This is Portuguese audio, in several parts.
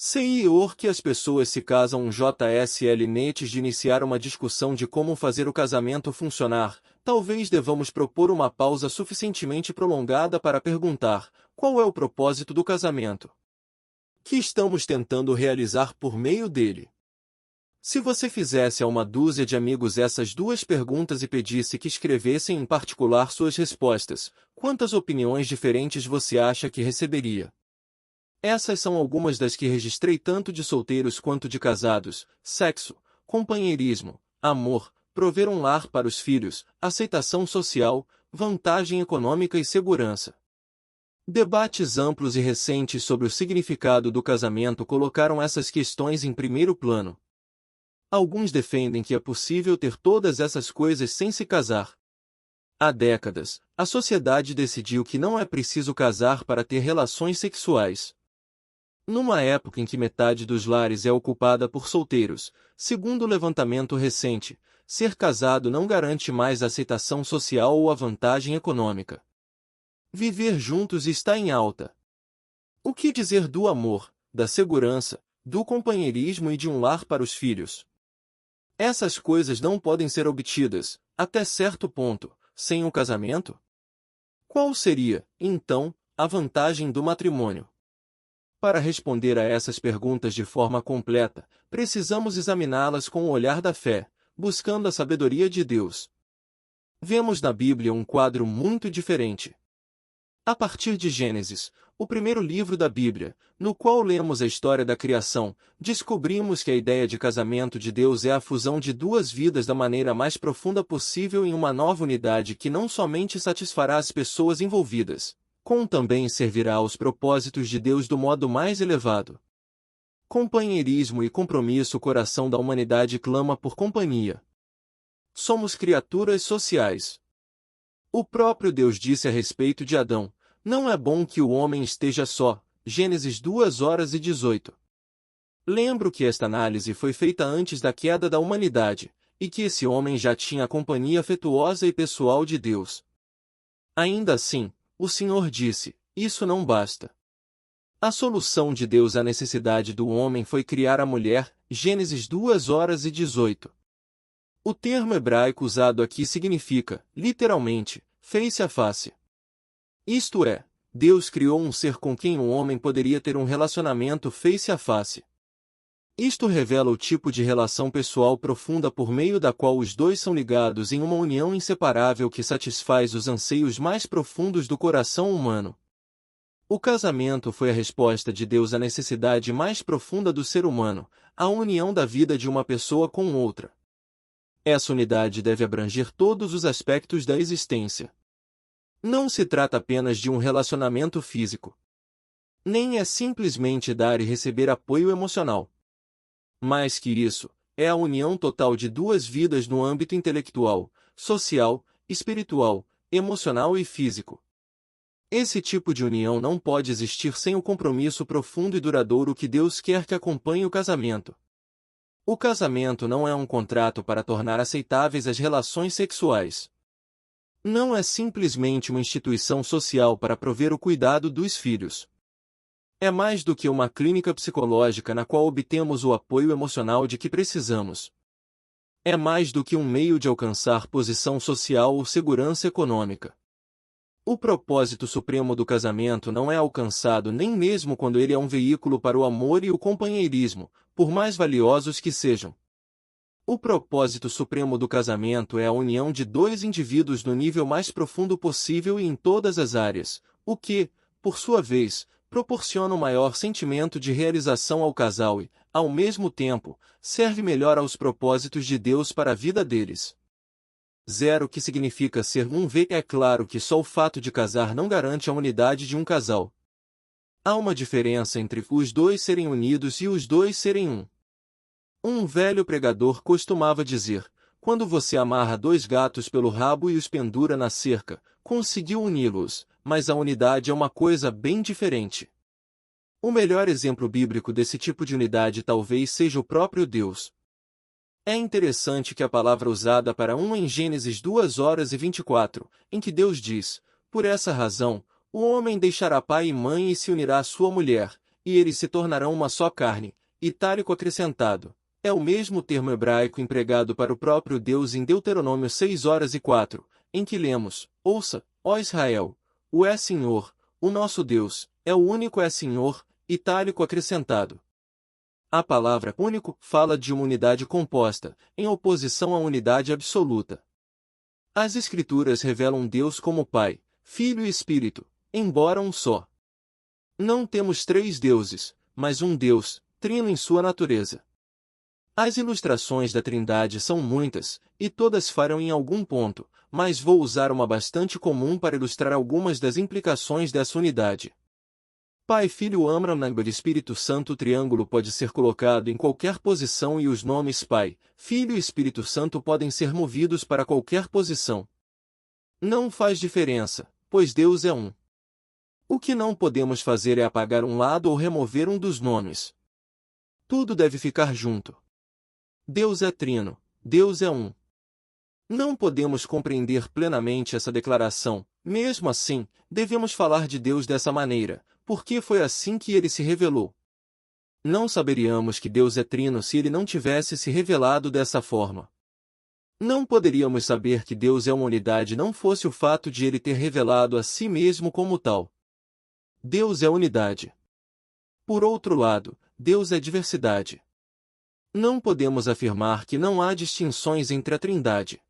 Sei que as pessoas se casam JSL Netes de iniciar uma discussão de como fazer o casamento funcionar, talvez devamos propor uma pausa suficientemente prolongada para perguntar, qual é o propósito do casamento? Que estamos tentando realizar por meio dele? Se você fizesse a uma dúzia de amigos essas duas perguntas e pedisse que escrevessem em particular suas respostas, quantas opiniões diferentes você acha que receberia? Essas são algumas das que registrei tanto de solteiros quanto de casados: sexo, companheirismo, amor, prover um lar para os filhos, aceitação social, vantagem econômica e segurança. Debates amplos e recentes sobre o significado do casamento colocaram essas questões em primeiro plano. Alguns defendem que é possível ter todas essas coisas sem se casar. Há décadas, a sociedade decidiu que não é preciso casar para ter relações sexuais. Numa época em que metade dos lares é ocupada por solteiros, segundo o levantamento recente, ser casado não garante mais a aceitação social ou a vantagem econômica. Viver juntos está em alta. O que dizer do amor, da segurança, do companheirismo e de um lar para os filhos? Essas coisas não podem ser obtidas, até certo ponto, sem o casamento? Qual seria, então, a vantagem do matrimônio? Para responder a essas perguntas de forma completa, precisamos examiná-las com o olhar da fé, buscando a sabedoria de Deus. Vemos na Bíblia um quadro muito diferente. A partir de Gênesis, o primeiro livro da Bíblia, no qual lemos a história da criação, descobrimos que a ideia de casamento de Deus é a fusão de duas vidas da maneira mais profunda possível em uma nova unidade que não somente satisfará as pessoas envolvidas, como também servirá aos propósitos de Deus do modo mais elevado. Companheirismo e compromisso. O coração da humanidade clama por companhia. Somos criaturas sociais. O próprio Deus disse a respeito de Adão: não é bom que o homem esteja só. Gênesis 2:18. Lembro que esta análise foi feita antes da queda da humanidade, e que esse homem já tinha a companhia afetuosa e pessoal de Deus. Ainda assim, o Senhor disse: isso não basta. A solução de Deus à necessidade do homem foi criar a mulher. Gênesis 2:18. O termo hebraico usado aqui significa, literalmente, face a face. Isto é, Deus criou um ser com quem um homem poderia ter um relacionamento face a face. Isto revela o tipo de relação pessoal profunda por meio da qual os dois são ligados em uma união inseparável que satisfaz os anseios mais profundos do coração humano. O casamento foi a resposta de Deus à necessidade mais profunda do ser humano, a união da vida de uma pessoa com outra. Essa unidade deve abranger todos os aspectos da existência. Não se trata apenas de um relacionamento físico. Nem é simplesmente dar e receber apoio emocional. Mais que isso, é a união total de duas vidas no âmbito intelectual, social, espiritual, emocional e físico. Esse tipo de união não pode existir sem o compromisso profundo e duradouro que Deus quer que acompanhe o casamento. O casamento não é um contrato para tornar aceitáveis as relações sexuais. Não é simplesmente uma instituição social para prover o cuidado dos filhos. É mais do que uma clínica psicológica na qual obtemos o apoio emocional de que precisamos. É mais do que um meio de alcançar posição social ou segurança econômica. O propósito supremo do casamento não é alcançado nem mesmo quando ele é um veículo para o amor e o companheirismo, por mais valiosos que sejam. O propósito supremo do casamento é a união de dois indivíduos no nível mais profundo possível e em todas as áreas, o que, por sua vez, proporciona um maior sentimento de realização ao casal e, ao mesmo tempo, serve melhor aos propósitos de Deus para a vida deles. O que significa ser um V. É claro que só o fato de casar não garante a unidade de um casal. Há uma diferença entre os dois serem unidos e os dois serem um. Um velho pregador costumava dizer: quando você amarra dois gatos pelo rabo e os pendura na cerca, conseguiu uni-los, mas a unidade é uma coisa bem diferente. O melhor exemplo bíblico desse tipo de unidade talvez seja o próprio Deus. É interessante que a palavra usada para um em Gênesis 2:24, em que Deus diz: por essa razão, o homem deixará pai e mãe e se unirá à sua mulher, e eles se tornarão uma só carne. Itálico acrescentado. É o mesmo termo hebraico empregado para o próprio Deus em Deuteronômio 6:4, em que lemos: Ouça, ó Israel, o é Senhor, o nosso Deus, é o único é Senhor, itálico acrescentado. A palavra único fala de uma unidade composta, em oposição à unidade absoluta. As Escrituras revelam Deus como Pai, Filho e Espírito, embora um só. Não temos três deuses, mas um Deus, trino em sua natureza. As ilustrações da Trindade são muitas, e todas falham em algum ponto, mas vou usar uma bastante comum para ilustrar algumas das implicações dessa unidade. Pai, Filho, Amram, Espírito Santo. O triângulo pode ser colocado em qualquer posição e os nomes Pai, Filho e Espírito Santo podem ser movidos para qualquer posição. Não faz diferença, pois Deus é um. O que não podemos fazer é apagar um lado ou remover um dos nomes. Tudo deve ficar junto. Deus é trino, Deus é um. Não podemos compreender plenamente essa declaração, mesmo assim, devemos falar de Deus dessa maneira, porque foi assim que ele se revelou. Não saberíamos que Deus é trino se ele não tivesse se revelado dessa forma. Não poderíamos saber que Deus é uma unidade não fosse o fato de ele ter revelado a si mesmo como tal. Deus é unidade. Por outro lado, Deus é diversidade. Não podemos afirmar que não há distinções entre a Trindade.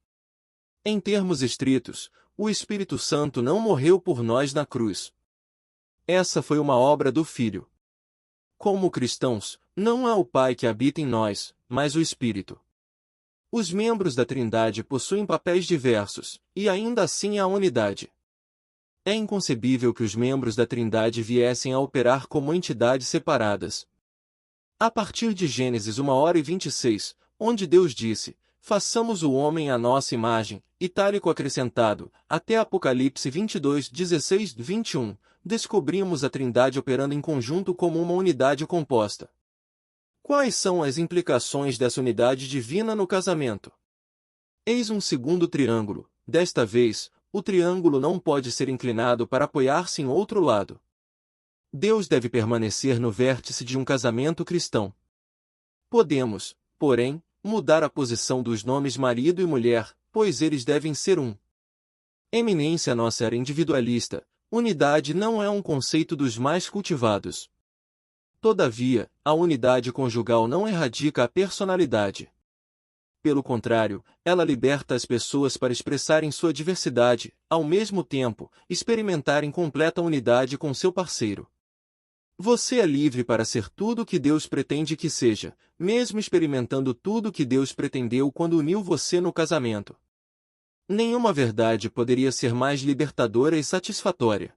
Em termos estritos, o Espírito Santo não morreu por nós na cruz. Essa foi uma obra do Filho. Como cristãos, não há o Pai que habita em nós, mas o Espírito. Os membros da Trindade possuem papéis diversos, e ainda assim há unidade. É inconcebível que os membros da Trindade viessem a operar como entidades separadas. A partir de Gênesis 1:26, onde Deus disse: façamos o homem à nossa imagem, itálico acrescentado, até Apocalipse 22:16-21, descobrimos a Trindade operando em conjunto como uma unidade composta. Quais são as implicações dessa unidade divina no casamento? Eis um segundo triângulo. Desta vez, o triângulo não pode ser inclinado para apoiar-se em outro lado. Deus deve permanecer no vértice de um casamento cristão. Podemos, porém, mudar a posição dos nomes marido e mulher, pois eles devem ser um. Eminência nossa era individualista, unidade não é um conceito dos mais cultivados. Todavia, a unidade conjugal não erradica a personalidade. Pelo contrário, ela liberta as pessoas para expressarem sua diversidade, ao mesmo tempo, experimentarem completa unidade com seu parceiro. Você é livre para ser tudo o que Deus pretende que seja, mesmo experimentando tudo o que Deus pretendeu quando uniu você no casamento. Nenhuma verdade poderia ser mais libertadora e satisfatória.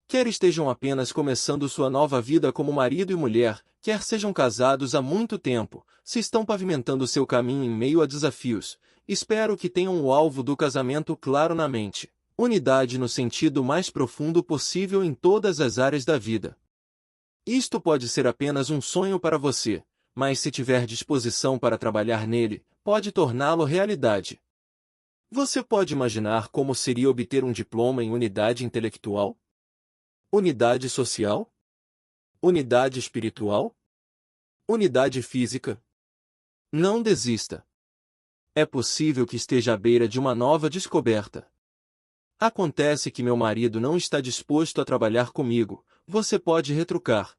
Quer estejam apenas começando sua nova vida como marido e mulher, quer sejam casados há muito tempo, se estão pavimentando seu caminho em meio a desafios, espero que tenham o alvo do casamento claro na mente. Unidade no sentido mais profundo possível em todas as áreas da vida. Isto pode ser apenas um sonho para você, mas se tiver disposição para trabalhar nele, pode torná-lo realidade. Você pode imaginar como seria obter um diploma em unidade intelectual? Unidade social? Unidade espiritual? Unidade física? Não desista. É possível que esteja à beira de uma nova descoberta. Acontece que meu marido não está disposto a trabalhar comigo, você pode retrucar.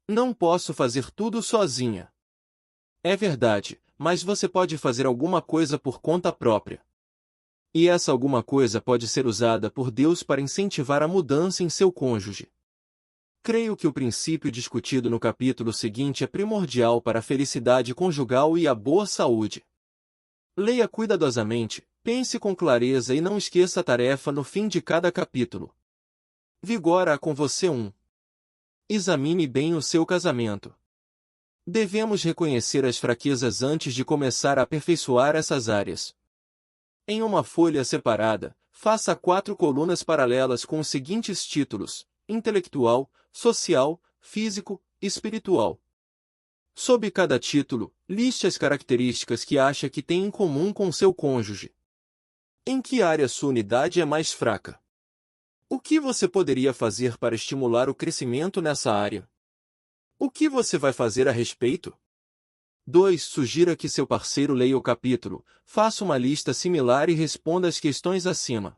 Não posso fazer tudo sozinha. É verdade, mas você pode fazer alguma coisa por conta própria. E essa alguma coisa pode ser usada por Deus para incentivar a mudança em seu cônjuge. Creio que o princípio discutido no capítulo seguinte é primordial para a felicidade conjugal e a boa saúde. Leia cuidadosamente, pense com clareza e não esqueça a tarefa no fim de cada capítulo. Vigora com você um. Examine bem o seu casamento. Devemos reconhecer as fraquezas antes de começar a aperfeiçoar essas áreas. Em uma folha separada, faça 4 colunas paralelas com os seguintes títulos: intelectual, social, físico, espiritual. Sob cada título, liste as características que acha que tem em comum com seu cônjuge. Em que área sua unidade é mais fraca? O que você poderia fazer para estimular o crescimento nessa área? O que você vai fazer a respeito? 2. Sugira que seu parceiro leia o capítulo, faça uma lista similar e responda as questões acima.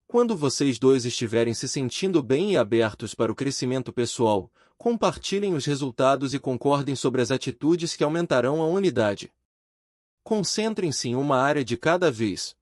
Quando vocês dois estiverem se sentindo bem e abertos para o crescimento pessoal, compartilhem os resultados e concordem sobre as atitudes que aumentarão a unidade. Concentrem-se em uma área de cada vez.